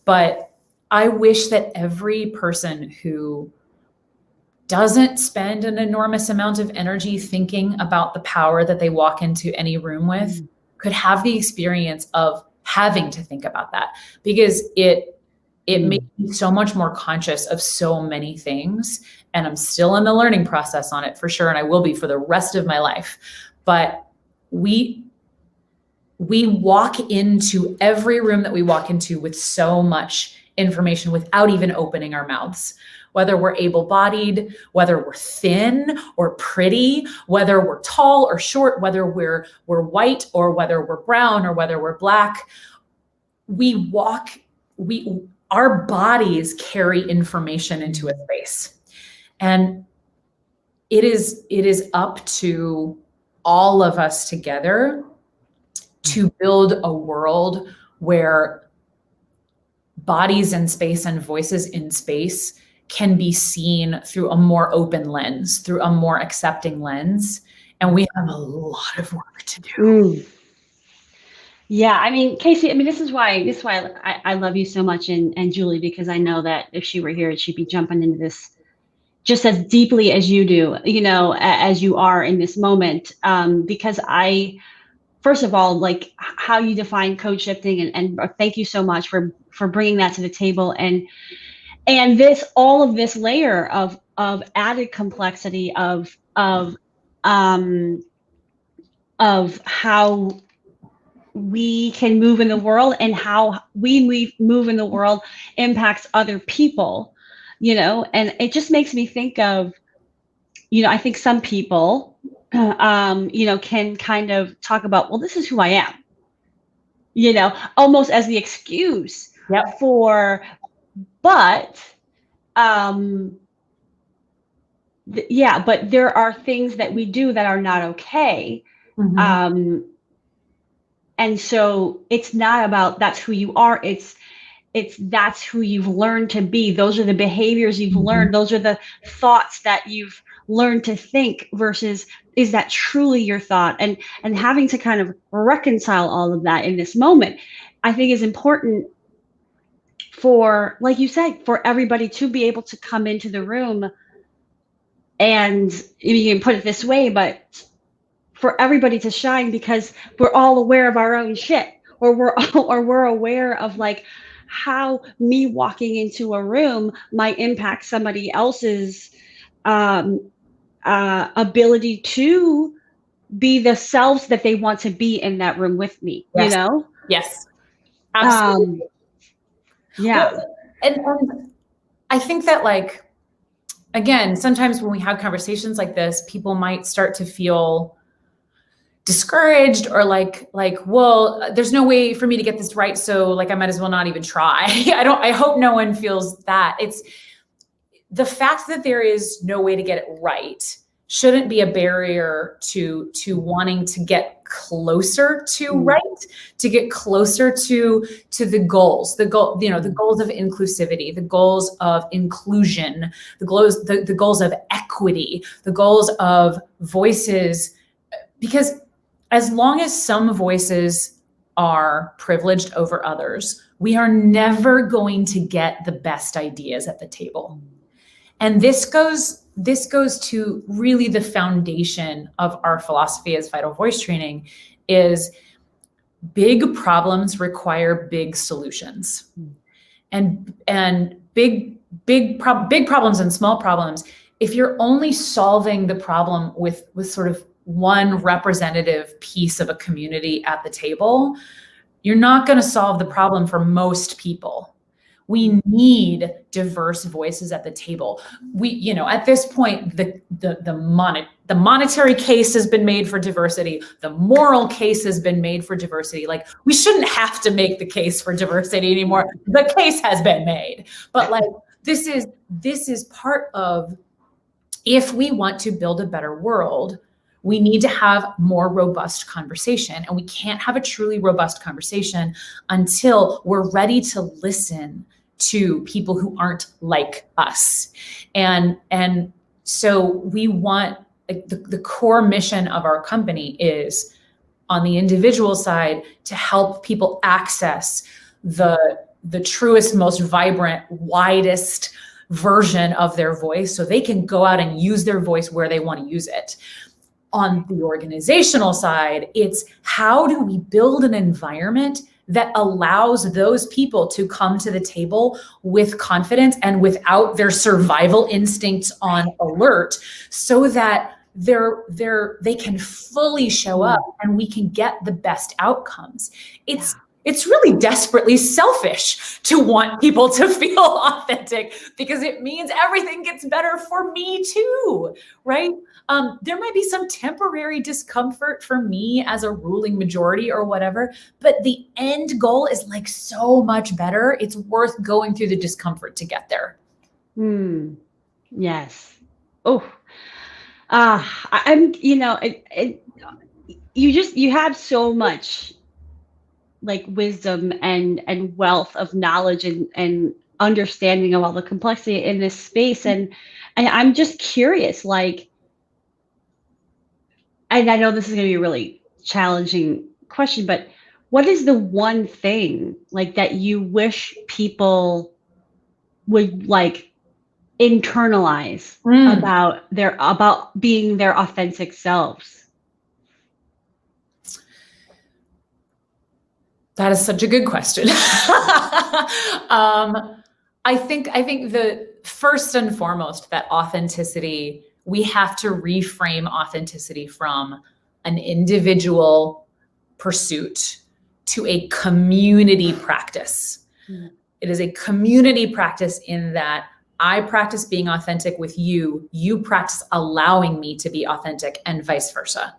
but I wish that every person who doesn't spend an enormous amount of energy thinking about the power that they walk into any room with could have the experience of having to think about that, because it made me so much more conscious of so many things. And I'm still in the learning process on it for sure. And I will be for the rest of my life. But we walk into every room that we walk into with so much information without even opening our mouths. Whether we're able-bodied, whether we're thin or pretty, whether we're tall or short, whether we're white or whether we're brown or whether we're Black, our bodies carry information into a space. And it is up to all of us together to build a world where bodies in space and voices in space can be seen through a more open lens, through a more accepting lens. And we have a lot of work to do. Yeah, I mean, Casey, this is why I love you so much, and Julie, because I know that if she were here, she'd be jumping into this just as deeply as you do, as you are in this moment. Because first of all, like how you define code shifting, and thank you so much for bringing that to the table, and all of this layer of added complexity of how we can move in the world, and how we move in the world impacts other people, and it just makes me think of, I think some people, can kind of talk about, well, this is who I am, almost as the excuse for, but, but there are things that we do that are not okay. And so it's not about that's who you are. It's that's who you've learned to be. Those are the behaviors you've learned. Those are the thoughts that you've learned to think, versus is that truly your thought? And having to kind of reconcile all of that in this moment, I think is important for, like you said, for everybody to be able to come into the room And you can put it this way, but for everybody to shine, because we're all aware of our own shit, or we're aware of like how me walking into a room might impact somebody else's ability to be the selves that they want to be in that room with me. Yes. You know? Yes, absolutely. Yeah. Well, and I think that, like, again, sometimes when we have conversations like this, people might start to feel discouraged, or like, well, there's no way for me to get this right, so like I might as well not even try. I hope no one feels that. It's the fact that there is no way to get it right shouldn't be a barrier to wanting to get closer to right, to get closer to the goals, the goals of inclusivity, the goals of inclusion, the goals of equity, the goals of voices. Because as long as some voices are privileged over others, we are never going to get the best ideas at the table. And this goes to really the foundation of our philosophy as Vital Voice Training, is big problems require big solutions. And big problems and small problems, if you're only solving the problem with sort of one representative piece of a community at the table, you're not going to solve the problem for most people. We need diverse voices at the table. We, at this point, the monetary case has been made for diversity. The moral case has been made for diversity. Like, we shouldn't have to make the case for diversity anymore. The case has been made. But like, this is part of, if we want to build a better world, we need to have more robust conversation. And we can't have a truly robust conversation until we're ready to listen to people who aren't like us. And so we want, like, the core mission of our company is, on the individual side, to help people access the truest, most vibrant, widest version of their voice, so they can go out and use their voice where they want to use it. On the organizational side, it's how do we build an environment that allows those people to come to the table with confidence and without their survival instincts on alert, so that they can fully show up and we can get the best outcomes. It's really desperately selfish to want people to feel authentic, because it means everything gets better for me too, right? There might be some temporary discomfort for me as a ruling majority or whatever, but the end goal is like so much better. It's worth going through the discomfort to get there. Yes. Oh, I'm, you have so much like wisdom and wealth of knowledge and understanding of all the complexity in this space. And I'm just curious, like, and I know this is going to be a really challenging question, but what is the one thing like that you wish people would like internalize about being their authentic selves? That is such a good question. I think the first and foremost, that authenticity, we have to reframe authenticity from an individual pursuit to a community practice. It is a community practice in that I practice being authentic with you, you practice allowing me to be authentic, and vice versa.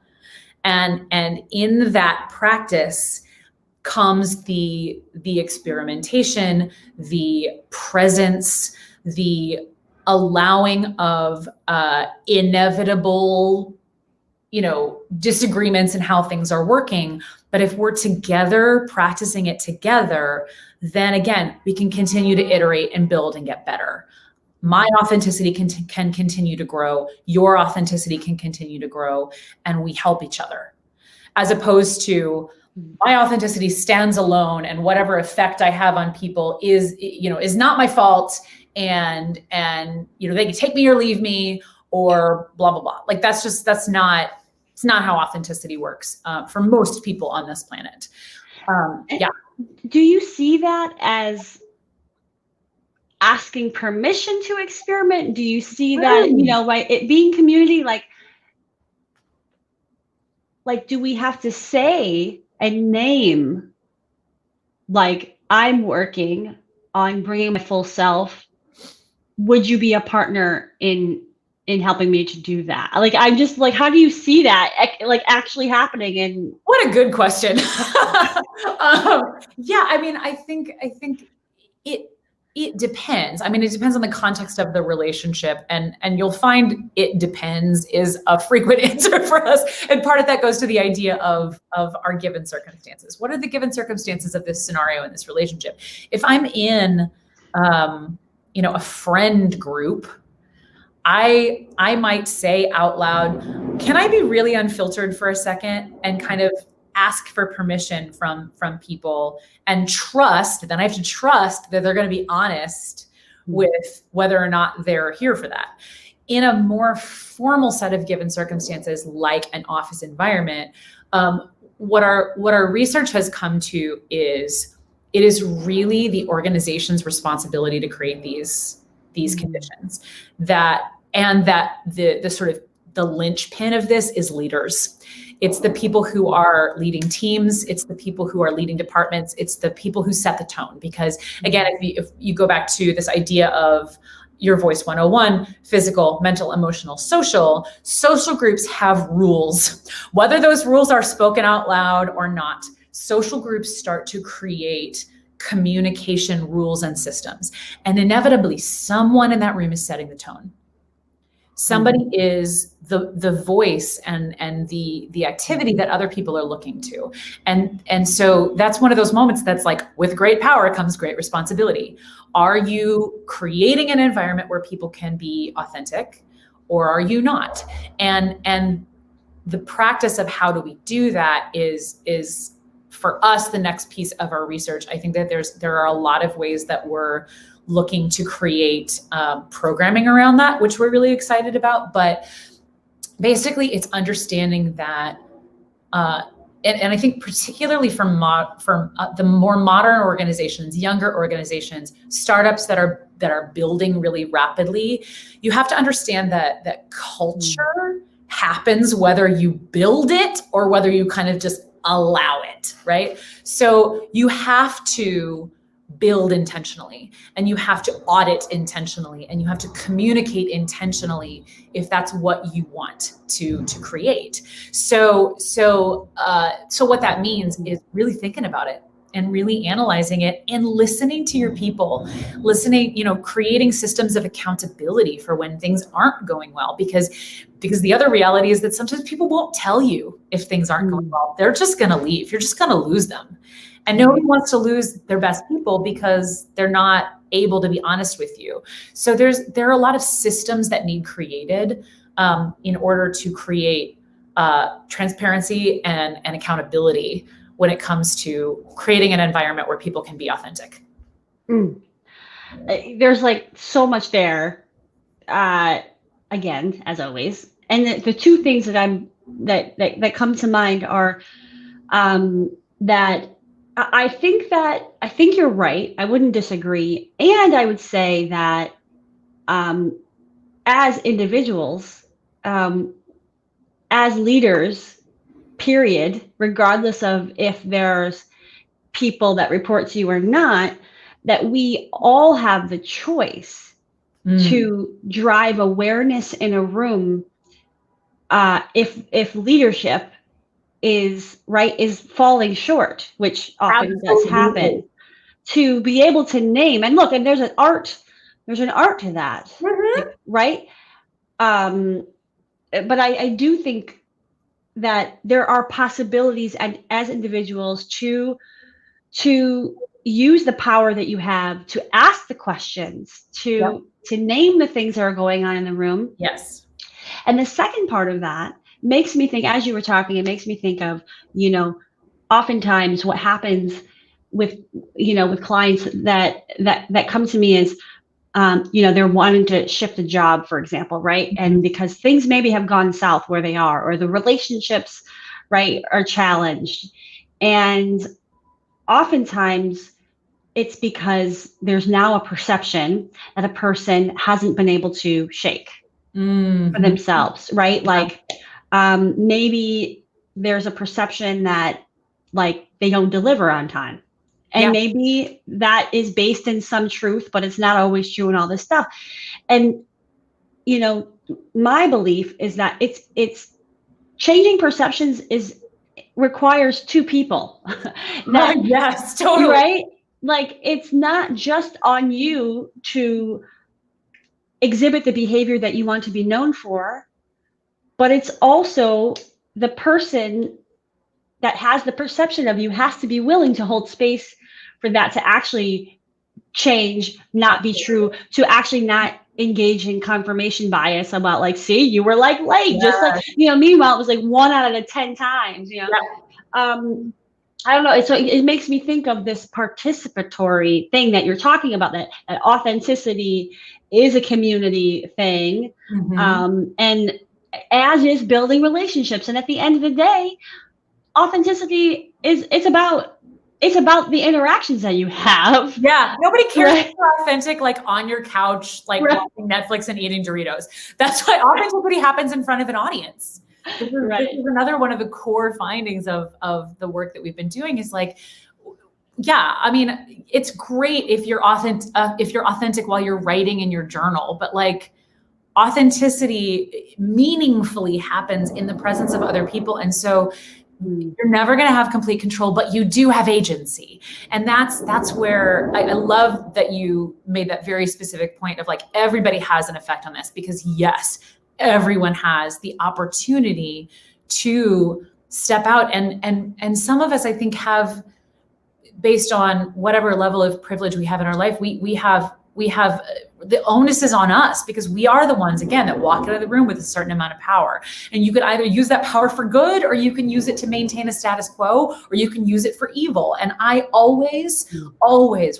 And in that practice comes the experimentation, the presence, the allowing of inevitable, disagreements in how things are working. But if we're together, practicing it together, then again, we can continue to iterate and build and get better. My authenticity can continue to grow. Your authenticity can continue to grow, and we help each other. As opposed to, my authenticity stands alone, and whatever effect I have on people is not my fault, and they can take me or leave me, or blah, blah, blah. Like it's not how authenticity works for most people on this planet. Yeah. Do you see that as asking permission to experiment? Do you see that, by it being community, like do we have to say and name, like, I'm working on bringing my full self? Would you be a partner in helping me to do that? Like, I'm just like, how do you see that actually happening? And what a good question. Yeah, I mean, I think it depends. I mean, it depends on the context of the relationship, and you'll find it depends is a frequent answer for us. And part of that goes to the idea of our given circumstances. What are the given circumstances of this scenario in this relationship? If I'm in, a friend group, I might say out loud, can I be really unfiltered for a second and kind of ask for permission from people and trust, then I have to trust that they're going to be honest with whether or not they're here for that. In a more formal set of given circumstances, like an office environment, what our research has come to is it is really the organization's responsibility to create these conditions, that the sort of the linchpin of this is leaders. It's the people who are leading teams. It's the people who are leading departments. It's the people who set the tone. Because again, if you go back to this idea of your voice 101, physical, mental, emotional, social groups have rules. Whether those rules are spoken out loud or not, social groups start to create communication rules and systems. And inevitably, someone in that room is setting the tone. Somebody is the voice and the activity that other people are looking to. And so that's one of those moments that's like, with great power comes great responsibility. Are you creating an environment where people can be authentic, or are you not? And the practice of how do we do that is for us the next piece of our research. I think that there are a lot of ways that we're looking to create programming around that, which we're really excited about. But basically, it's understanding that, and I think particularly from the more modern organizations, younger organizations, startups that are building really rapidly, you have to understand that culture happens whether you build it or whether you kind of just allow it, right? So you have to build intentionally, and you have to audit intentionally, and you have to communicate intentionally if that's what you want to create. So what that means is really thinking about it and really analyzing it and listening to your people, creating systems of accountability for when things aren't going well, because the other reality is that sometimes people won't tell you if things aren't going well. They're just going to leave. You're just going to lose them. And nobody wants to lose their best people because they're not able to be honest with you. So there are a lot of systems that need created in order to create transparency and accountability when it comes to creating an environment where people can be authentic. There's like so much there, again, as always. And the two things that come to mind are that I think you're right. I wouldn't disagree. And I would say that as individuals, as leaders, period, regardless of if there's people that report to you or not, that we all have the choice to drive awareness in a room if leadership is falling short, which often does happen, to be able to name and look, and there's an art to that, right? But I do think that there are possibilities, and as individuals, to use the power that you have to ask the questions, to name the things that are going on in the room. Yes. And the second part of that makes me think, as you were talking, it makes me think of, oftentimes what happens with clients that come to me is, they're wanting to shift a job, for example, right? And because things maybe have gone south where they are, or the relationships, right, are challenged. And oftentimes it's because there's now a perception that a person hasn't been able to shake for themselves, right? Like maybe there's a perception that like they don't deliver on time. And maybe that is based in some truth, but it's not always true and all this stuff. And, my belief is that it's changing perceptions requires two people. Yes, totally. Right? Like it's not just on you to exhibit the behavior that you want to be known for, but it's also the person that has the perception of you has to be willing to hold space for that to actually change, not be true, to actually not engage in confirmation bias about like, see, you were like late, just like, meanwhile, it was like 1 out of 10 times, I don't know. So it makes me think of this participatory thing that you're talking about, that authenticity is a community thing. And as is building relationships. And at the end of the day, authenticity it's about the interactions that you have. Yeah. Nobody cares if you're authentic, like on your couch, like watching Netflix and eating Doritos. That's why authenticity happens in front of an audience. This is another one of the core findings of the work that we've been doing is like, I mean, it's great if you're authentic while you're writing in your journal, but like authenticity meaningfully happens in the presence of other people. And so you're never going to have complete control, but you do have agency. And that's where I love that you made that very specific point of like, everybody has an effect on this, because yes, everyone has the opportunity to step out. And some of us, I think, have, based on whatever level of privilege we have in our life, we have the onus is on us, because we are the ones, again, that walk out of the room with a certain amount of power. And you could either use that power for good, or you can use it to maintain a status quo, or you can use it for evil. And I always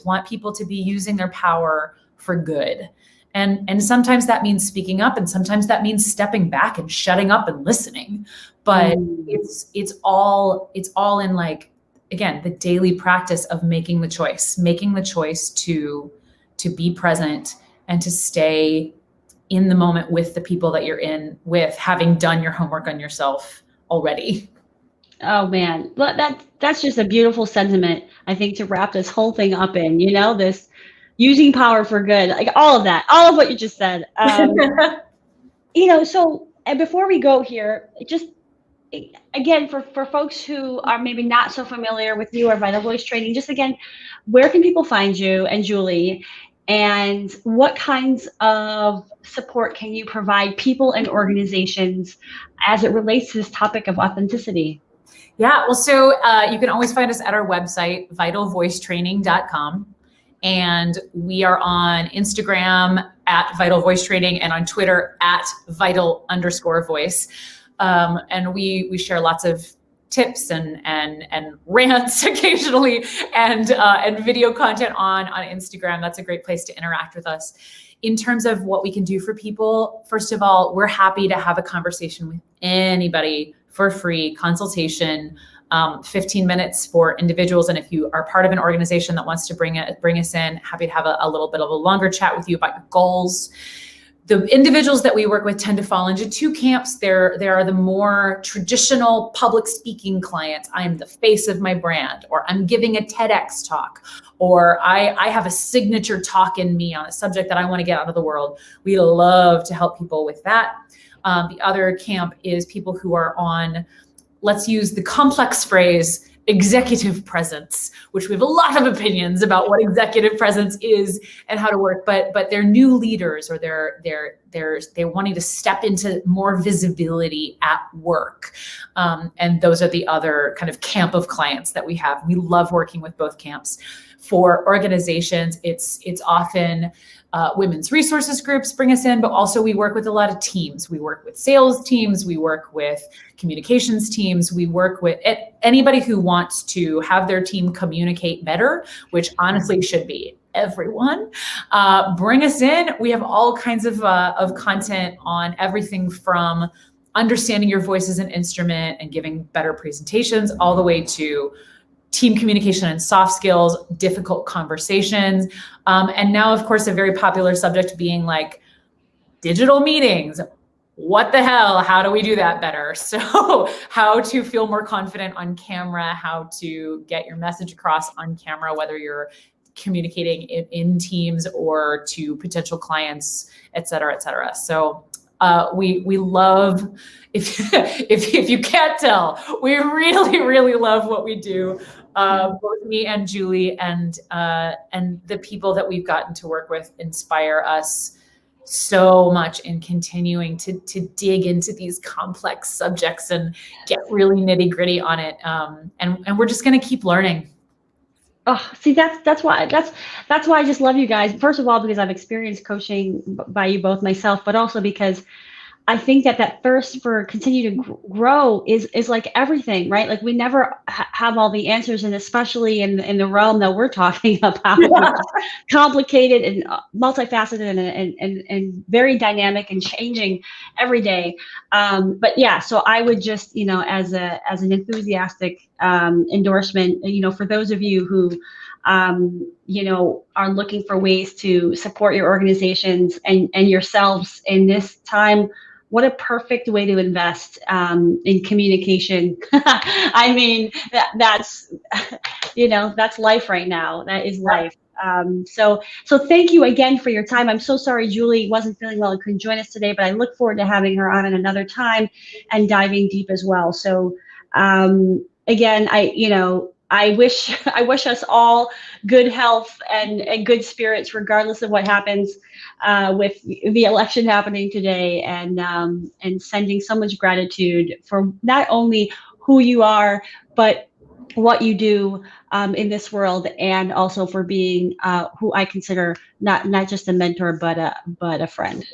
want people to be using their power for good. And sometimes that means speaking up, and sometimes that means stepping back and shutting up and listening. But it's all in, like, again, the daily practice of making the choice to be present and to stay in the moment with the people that you're in with, having done your homework on yourself already. Oh man, but that's just a beautiful sentiment, I think, to wrap this whole thing up in, this using power for good, like all of what you just said. So, and before we go here, just again, for folks who are maybe not so familiar with you or Vital Voice Training, just again, where can people find you and Julie, and what kinds of support can you provide people and organizations as it relates to this topic of authenticity? Yeah, well, so you can always find us at our website, vitalvoicetraining.com. And we are on Instagram at Vital Voice Training, and on Twitter at Vital_voice. And we share lots of tips and rants occasionally, and video content on Instagram. That's a great place to interact with us. In terms of what we can do for people, first of all, we're happy to have a conversation with anybody for free, consultation, 15 minutes for individuals. And if you are part of an organization that wants to bring us in, happy to have a little bit of a longer chat with you about your goals. The individuals that we work with tend to fall into two camps. There are the more traditional public speaking clients. I am the face of my brand, or I'm giving a TEDx talk, or I have a signature talk in me on a subject that I want to get out of the world. We love to help people with that. The other camp is people who are on, let's use the complex phrase, executive presence, which we have a lot of opinions about what executive presence is and how to work, but they're new leaders, or they're wanting to step into more visibility at work. And those are the other kind of camp of clients that we have. We love working with both camps. For organizations, it's often women's resources groups bring us in, but also we work with a lot of teams. We work with sales teams, we work with communications teams, we work with anybody who wants to have their team communicate better, which honestly should be everyone. Bring us in. We have all kinds of content on everything from understanding your voice as an instrument and giving better presentations, all the way to team communication and soft skills, difficult conversations. And now, of course, a very popular subject being like digital meetings. What the hell? How do we do that better? So how to feel more confident on camera, how to get your message across on camera, whether you're communicating in teams or to potential clients, et cetera, et cetera. So we love, if you can't tell, we really love what we do. Both me and Julie and the people that we've gotten to work with inspire us so much in continuing to dig into these complex subjects and get really nitty gritty on it. And we're just going to keep learning. Oh, see, that's why I just love you guys. First of all, because I've experienced coaching by you both myself, but also because I think that thirst for continue to grow is like everything, right? Like we never have all the answers, and especially in the realm that we're talking about, which is complicated and multifaceted and very dynamic and changing every day. But yeah, so I would just, as an enthusiastic endorsement, for those of you who are looking for ways to support your organizations and yourselves in this time. What a perfect way to invest in communication. I mean, that's life right now. That is life. So thank you again for your time. I'm so sorry Julie wasn't feeling well and couldn't join us today, but I look forward to having her on at another time and diving deep as well. So again, I wish us all good health and good spirits, regardless of what happens with the election happening today, and sending so much gratitude for not only who you are, but what you do in this world, and also for being who I consider not just a mentor, but a friend.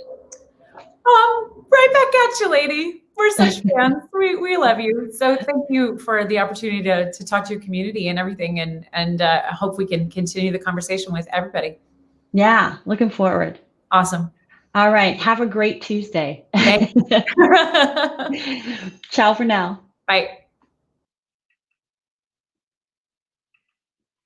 Right back at you, lady. We're such fans. We love you. So thank you for the opportunity to talk to your community and everything. And I hope we can continue the conversation with everybody. Yeah, looking forward. Awesome. All right. Have a great Tuesday. Ciao for now. Bye.